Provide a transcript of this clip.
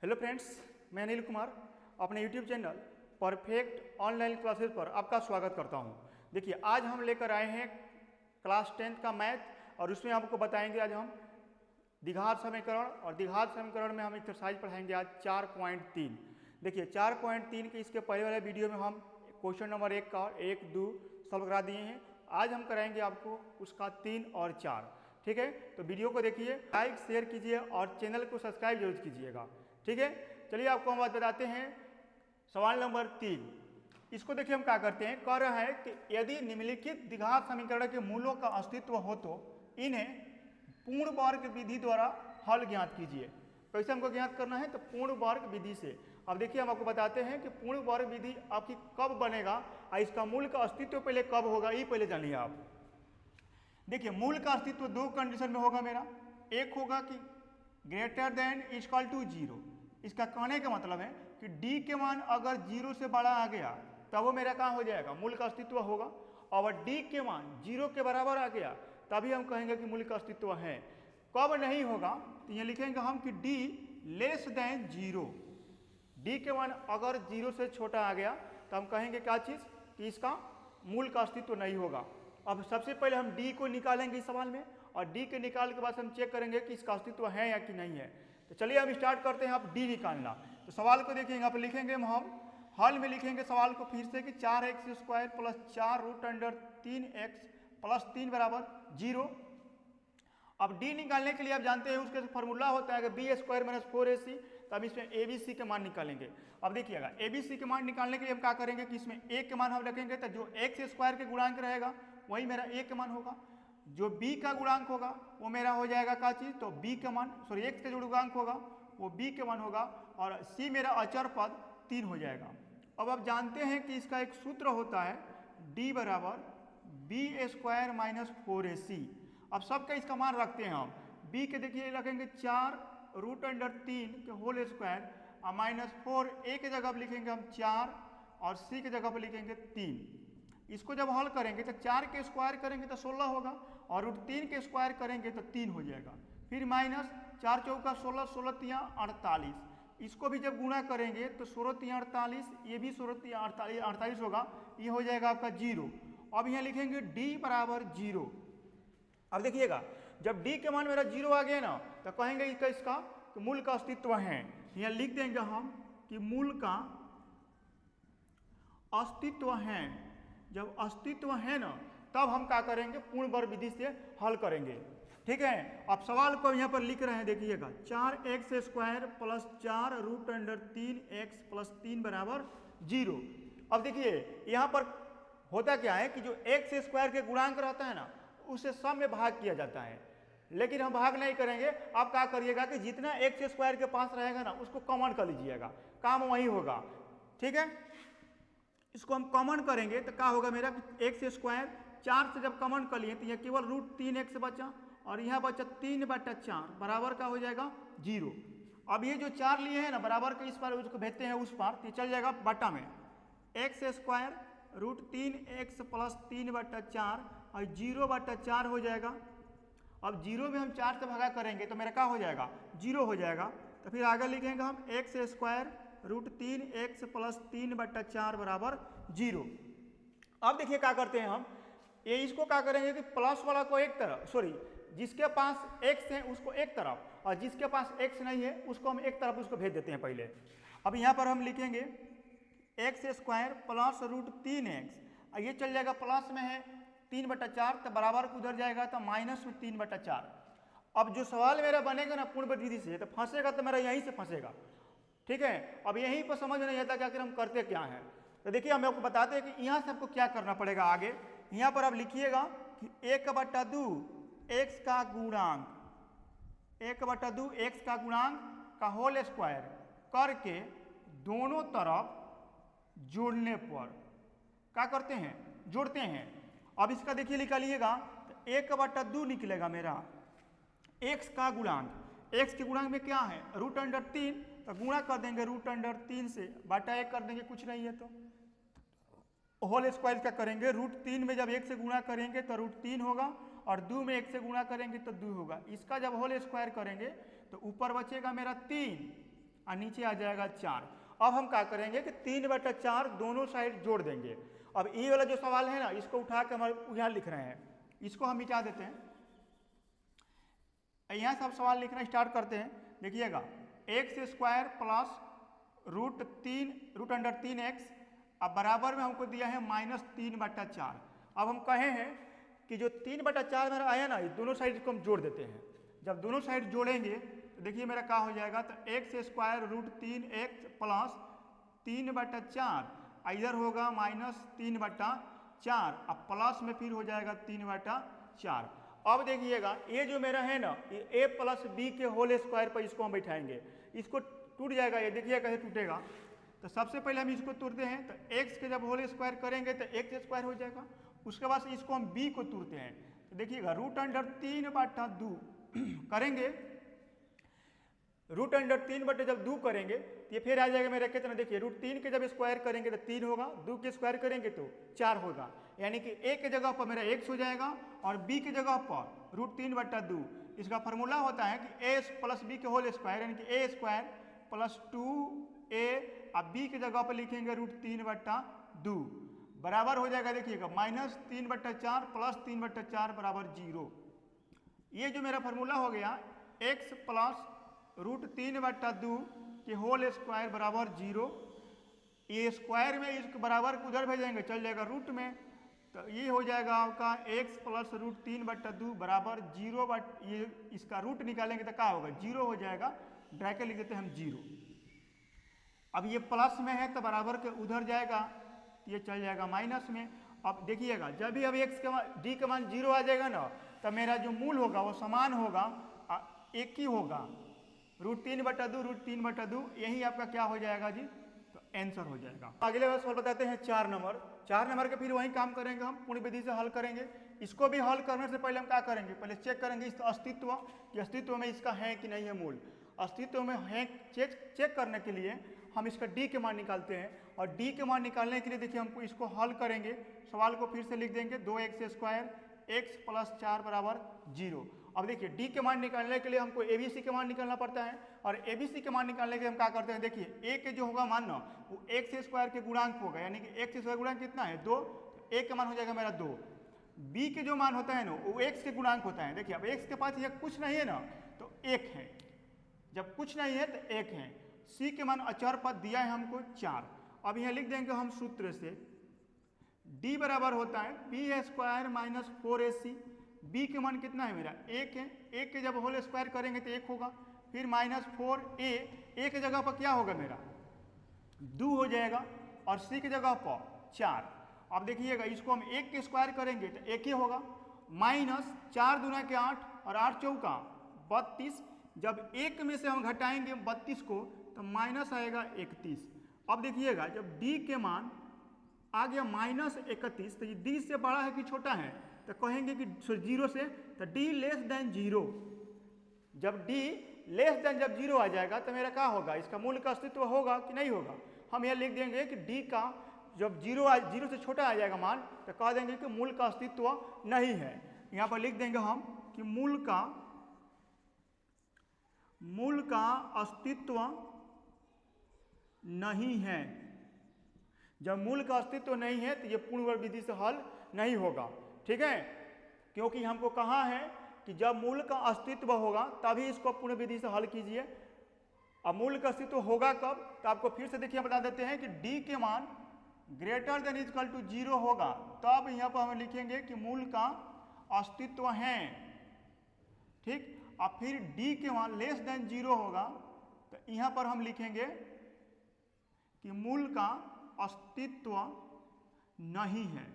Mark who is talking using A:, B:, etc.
A: Hello friends, मैं अनिल कुमार अपने YouTube channel perfect online classes पर आपका स्वागत करता हूं। देखिए, आज हम लेकर आए हैं क्लास 10 का मैथ और उसमें आपको बताएंगे आज हम द्विघात समीकरण और द्विघात समीकरण में हम एक्सरसाइज पढ़ाएंगे आज 4.3। देखिए 4.3 के इसके पहले वाले वीडियो में हम क्वेश्चन नंबर 1 का 1, 2 सॉल्व करा दिए हैं। आज हम कराएंगे आपको उसका 3 और 4। ठीक है, तो वीडियो को देखिए, लाइक शेयर कीजिए और चैनल को सब्सक्राइब जरूर कीजिएगा। ठीक है, चलिए आपको हम बात बताते हैं। सवाल नंबर 3, इसको देखिए हम क्या करते हैं। कह रहा है कि यदि निम्नलिखित द्विघात समीकरण के मूलों का अस्तित्व हो तो इन्हें पूर्ण वर्ग विधि द्वारा हल ज्ञात कीजिए। कैसे हमको ज्ञात करना है? तो पूर्ण वर्ग विधि से। अब देखिए हम आपको बताते हैं कि पूर्ण वर्ग विधि आपकी कब बनेगा और इसका मूल का अस्तित्व पहले कब होगा, ये पहले जानिए आप। देखिए, मूल का अस्तित्व दो कंडीशन में होगा मेरा। एक होगा कि ग्रेटर देन इक्वल टू 0। इसका कहने का मतलब है कि d के मान अगर 0 से बड़ा आ गया तब वो मेरा कहाँ हो जाएगा, मूल का अस्तित्व होगा। और d के मान 0 के बराबर आ गया तभी हम कहेंगे कि मूल का अस्तित्व है। कब नहीं होगा तो ये लिखेंगे हम कि d लेस देन 0। d के मान अगर 0 से छोटा आ गया तो हम कहेंगे क्या चीज़ कि इसका मूल का अस्तित्व नहीं होगा। अब सबसे पहले हम d को निकालेंगे इस सवाल में और d के निकाल के बाद हम चेक करेंगे कि इसका अस्तित्व है या कि नहीं है। तो चलिए हम स्टार्ट करते हैं। आप d निकालना, तो सवाल को देखिए, यहाँ पर लिखेंगे हम हल में लिखेंगे सवाल को फिर से कि 4x² प्लस 4√3x प्लस 3 बराबर 0। अब d निकालने के लिए आप जानते हैं उसके फॉर्मूला होता है कि b² माइनस 4ac। तो हम इसमें abc के मान निकालेंगे। अब देखिएगा, abc के मान निकालने के लिए हम क्या करेंगे कि इसमें a के मान हम रखेंगे, तो जो x² के गुणांक रहेगा वही मेरा a के मान होगा। जो b का गुणांक होगा वो मेरा हो जाएगा क्या चीज़, तो b का मान x का जो गुणांक होगा वो b के मान होगा और c मेरा अचर पद 3 हो जाएगा। अब आप जानते हैं कि इसका एक सूत्र होता है d बराबर b² माइनस 4ac। अब सबका इसका मान रखते हैं हम। b के देखिए रखेंगे 4√3 के होल स्क्वायर और माइनस 4 a के जगह पर लिखेंगे हम 4 और c के जगह पर लिखेंगे 3। इसको जब हल करेंगे तो 4 के स्क्वायर करेंगे तो 16 होगा और √3 के स्क्वायर करेंगे तो 3 हो जाएगा। फिर माइनस 4 चौका 16, 16 तिया 48। इसको भी जब गुणा करेंगे तो 16 तिया 48, ये भी 16 तिया 48 होगा, ये हो जाएगा आपका 0। अब यहाँ लिखेंगे d बराबर 0। अब देखिएगा, जब d के मान मेरा 0 आ गया ना तो कहेंगे इसका तो मूल का अस्तित्व है। यहाँ लिख देंगे हम कि मूल का अस्तित्व है। जब अस्तित्व है ना तब हम क्या करेंगे, पूर्ण वर्ग विधि से हल करेंगे। ठीक है, अब सवाल को यहाँ पर लिख रहे हैं, देखिएगा 4x² प्लस 4√3x प्लस 3 बराबर 0। अब देखिए यहाँ पर होता क्या है कि जो x² के गुणांक रहता है ना उसे सब में भाग किया जाता है, लेकिन हम भाग नहीं करेंगे। आप क्या करिएगा कि जितना x² के पास रहेगा ना उसको कॉमन कर लीजिएगा, काम वही होगा। ठीक है, इसको हम कॉमन करेंगे तो क्या होगा मेरा x² 4 से जब कॉमन कर लिए तो यह केवल √3x बचा और यहाँ बचा 3/4 बराबर का हो जाएगा 0। अब ये जो 4 लिए हैं ना बराबर के इस पार उसको भेजते हैं उस पार, तो चल जाएगा बटा में x² √3x प्लस 3/4 और 0/4 हो जाएगा। अब 0 में हम 4 से भागा करेंगे तो मेरा क्या हो जाएगा, 0 हो जाएगा। तो फिर आगे लिखेंगे हम x² √3x प्लस 3/4 बराबर 0। अब देखिए क्या करते हैं हम, ये इसको क्या करेंगे कि प्लस वाला को एक तरफ, जिसके पास x है उसको एक तरफ और जिसके पास x नहीं है उसको हम एक तरफ उसको भेज देते हैं पहले। अब यहाँ पर हम लिखेंगे x² प्लस √3x, ये चल जाएगा प्लस में है 3/4 तो बराबर को उधर जाएगा तो माइनस में 3/4। अब जो सवाल मेरा बनेगा ना पूर्ण वर्ग विधि से तो फंसेगा तो मेरा यहीं से फंसेगा। ठीक है, अब यहीं पर समझ नहीं आता कि आखिर हम करते क्या हैं। तो देखिए हम आपको बताते हैं कि यहाँ से आपको क्या करना पड़ेगा आगे। यहाँ पर आप लिखिएगा कि 1/2 x का गुणांक, 1/2 x का गुणांक का होल स्क्वायर करके दोनों तरफ जोड़ने पर क्या करते हैं, जोड़ते हैं। अब इसका देखिए निकालिएगा तो 1/2 निकलेगा मेरा x का गुणांक। x के गुणांक में क्या है, √3, तो गुणा कर देंगे √3 से, बटा 1 कर देंगे, कुछ नहीं है तो होल स्क्वायर क्या करेंगे, √3 में जब 1 से गुणा करेंगे तो √3 होगा और 2 में 1 से गुणा करेंगे तो 2 होगा। इसका जब होल स्क्वायर करेंगे तो ऊपर बचेगा मेरा 3 और नीचे आ जाएगा 4। अब हम क्या करेंगे कि 3/4 दोनों साइड जोड़ देंगे। अब ये वाला जो सवाल है ना, इसको उठा के हमारे यहाँ लिख रहे हैं, इसको हम मिटा देते हैं। यहाँ से आप सवाल लिखना स्टार्ट करते हैं। देखिएगा x² प्लस √3x अब बराबर में हमको दिया है -3/4। अब हम कहे हैं कि जो 3/4 मेरा आया ना, इस दोनों साइड को हम जोड़ देते हैं। जब दोनों साइड जोड़ेंगे तो देखिए मेरा क्या हो जाएगा, तो x² √3x प्लस 3/4 इधर होगा -3/4 अब प्लस में फिर हो जाएगा 3/4। अब देखिएगा ये जो मेरा है ना, ये a प्लस b के होल स्क्वायर पर इसको हम बैठाएंगे, इसको टूट जाएगा। ये देखिए कैसे टूटेगा। तो सबसे पहले हम इसको तोड़ते हैं, तो x के जब होल स्क्वायर करेंगे तो x² हो जाएगा। उसके बाद इसको हम b को तोड़ते हैं, तो देखिएगा √3/2 करेंगे, √3 जब 2 करेंगे तो ये फिर आ जाएगा मेरा कितना, देखिए √3 के जब स्क्वायर करेंगे तो 3 होगा, 2 के स्क्वायर करेंगे तो 4 होगा। यानी कि a के जगह पर मेरा x हो जाएगा और b के जगह पर √3/2। इसका फार्मूला होता है कि a प्लस b के होल स्क्वायर, यानी कि a² प्लस 2a अब b की जगह पर लिखेंगे √3/2 बराबर हो जाएगा। देखिएगा -3/4 प्लस 3/4 बराबर 0। ये जो मेरा फार्मूला हो गया x प्लस √3/2 के होल स्क्वायर बराबर 0। ये स्क्वायर में इसके बराबर को उधर भेजेंगे, चल जाएगा रूट में, तो ये हो जाएगा आपका x प्लस √3/2 बराबर 0। ये इसका रूट निकालेंगे तो क्या होगा, 0 हो जाएगा। ब्रैकेट लिख देते हैं हम 0। अब ये प्लस में है तो बराबर के उधर जाएगा, ये चल जाएगा माइनस में। अब देखिएगा जब भी अब x का d का मान 0 आ जाएगा ना, तो मेरा जो मूल होगा वो समान होगा, एक ही होगा, √3/2 यही आपका क्या हो जाएगा जी, तो आंसर हो जाएगा। अगले वाला सवाल बताते हैं 4 नंबर। 4 नंबर के फिर वही काम करेंगे, हम पूर्ण विधि से हल करेंगे। इसको भी हल करने से पहले हम क्या करेंगे, पहले चेक करेंगे इस अस्तित्व कि अस्तित्व में इसका है कि नहीं है मूल। अस्तित्व में है चेक करने के लिए हम इसका d के मान निकालते हैं, और d के मान निकालने के लिए देखिए हमको इसको हल करेंगे। सवाल को फिर से लिख देंगे 2x² x प्लस 4 बराबर 0। अब देखिए d के मान निकालने के लिए हमको abc के मान निकालना पड़ता है, और abc के मान निकालने के लिए हम क्या करते हैं, देखिए a के जो होगा मान ना वो x² के गुणांक होगा, यानी कि x² गुणांक कितना है 2, तो a के मान हो जाएगा मेरा 2। b के जो मान होता है ना वो x के गुणांक होता है। देखिए अब x के पास ये कुछ नहीं है ना तो 1 है, जब कुछ नहीं है तो 1 है। c के मान अचर पद दिया है हमको 4। अब यहाँ लिख देंगे हम सूत्र से, d बराबर होता है b² - 4ac। b के मान कितना है मेरा 1 है, 1 के जब होल स्क्वायर करेंगे तो 1 होगा, फिर -4a, a के जगह पर क्या होगा मेरा 2 हो जाएगा, और c की जगह पर 4। अब देखिएगा इसको हम 1 के स्क्वायर करेंगे तो 1 ही होगा, -4 दूना के 8 और 8 चौका 32। जब 1 में से हम घटाएंगे 32 को तो माइनस आएगा 31। अब देखिएगा जब d के मान आ गया -31, तो ये d से बड़ा है कि छोटा है, तो कहेंगे कि 0 से, तो d लेस देन 0। जब d लेस देन जब 0 आ जाएगा तो मेरा क्या होगा, इसका मूल का अस्तित्व होगा कि नहीं होगा। हम यह लिख देंगे कि d का जब 0 से छोटा आ जाएगा मान, तो कह देंगे कि मूल का अस्तित्व नहीं है। यहाँ पर लिख देंगे हम कि मूल का अस्तित्व नहीं है। जब मूल का अस्तित्व नहीं है तो ये पूर्ण वर्ग विधि से हल नहीं होगा, ठीक है, क्योंकि हमको कहा है कि जब मूल का अस्तित्व होगा तभी इसको पूर्ण विधि से हल कीजिए। अब मूल का अस्तित्व होगा कब, तो आपको फिर से देखिए बता देते हैं कि d के मान ग्रेटर देन इक्वल टू 0 होगा, तब यहाँ पर हम लिखेंगे कि मूल का अस्तित्व है, ठीक। अब फिर d के मान लेस देन 0 होगा, तो यहाँ पर हम लिखेंगे कि मूल का अस्तित्व नहीं है।